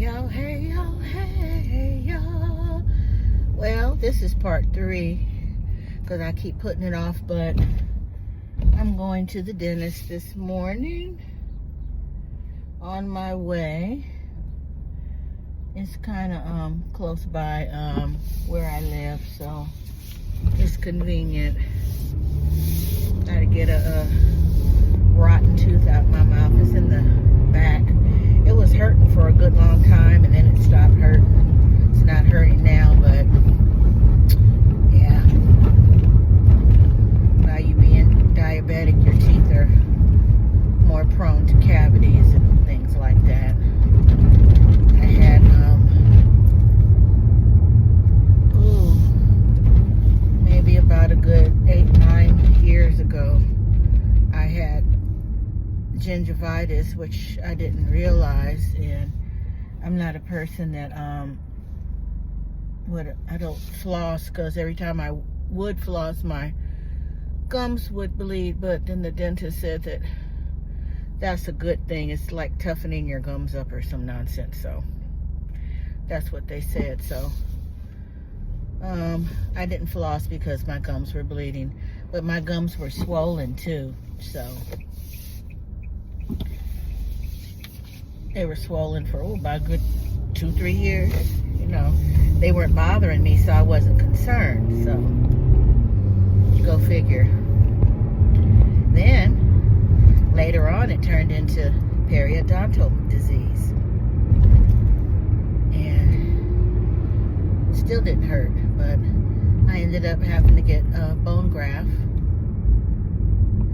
y'all, hey y'all, hey y'all. Well, this is part 3 because I keep putting it off, but I'm going to the dentist this morning on my way. It's kind of close by where I live, so it's convenient. Got to get a rotten tooth out my mouth. It's in the back. It was hurting for a good long time, and then it stopped hurting. It's not hurting now, but yeah. By you being diabetic, your teeth are more prone to cavities and things like that. I had maybe about a good 8-9 years ago, I had gingivitis, which I didn't realize, and I'm not a person that I don't floss, because every time I would floss, my gums would bleed. But then the dentist said that that's a good thing. It's like toughening your gums up or some nonsense. So that's what they said. So I didn't floss because my gums were bleeding, but my gums were swollen too. So they were swollen for about a good 2-3 years. You know, they weren't bothering me, so I wasn't concerned. So go figure. Then later on, it turned into periodontal disease, and it still didn't hurt. But I ended up having to get a bone graft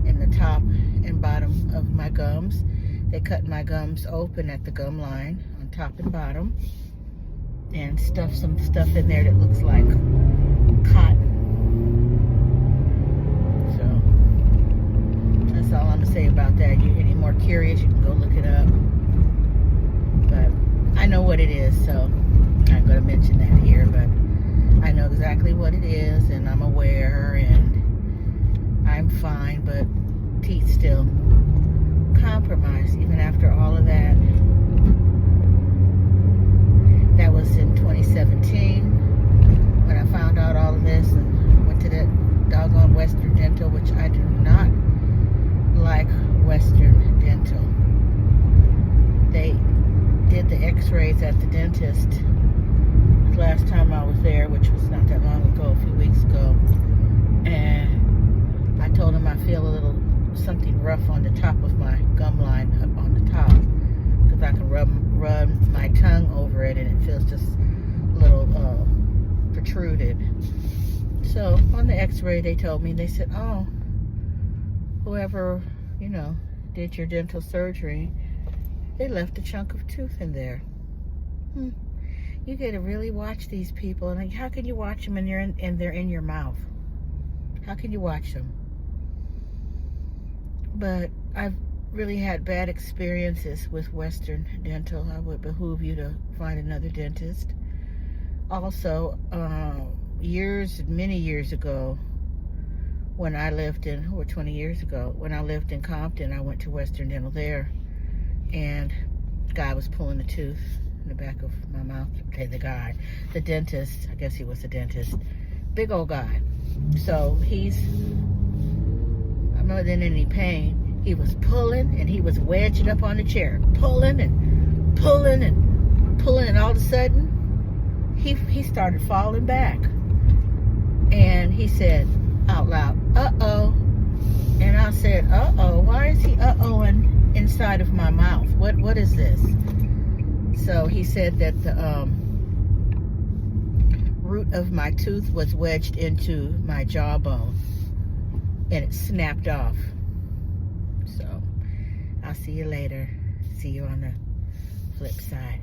in the top and bottom of my gums. They cut my gums open at the gum line on top and bottom and stuff some stuff in there that looks like cotton. So that's all I'm gonna say about that. If you're any more curious, you can go look it up. But I know what it is, so I'm not gonna mention that here, but I know exactly what it is, and I'm aware, and I'm fine, but teeth still compromised even after all of that. That was in 2017 when I found out all of this and went to that doggone Western Dental, which I do not like Western Dental. They did the x-rays at the dentist last time I was there, which was not that long ago, a few weeks ago, and I told him I feel a little something rough on the top of my gum line, up on the top, because I can rub my tongue over it and it feels just a little protruded. So on the x-ray, they told me, they said, oh, whoever, you know, did your dental surgery, they left a chunk of tooth in there. You gotta really watch these people. And like, how can you watch them and they're in your mouth? How can you watch them? But I've really had bad experiences with Western Dental. I would behoove you to find another dentist. Also, many years ago, when I lived in, 20 years ago, when I lived in Compton, I went to Western Dental there, and the guy was pulling a tooth in the back of my mouth. Okay, the dentist, I guess he was a dentist, big old guy. So I'm not in any pain. He was pulling, and he was wedged up on the chair, pulling and pulling and pulling, and all of a sudden, he started falling back. And he said out loud, uh-oh. And I said, uh-oh, why is he uh-ohing inside of my mouth? What is this? So he said that the root of my tooth was wedged into my jawbone, and it snapped off. So I'll see you later. See you on the flip side.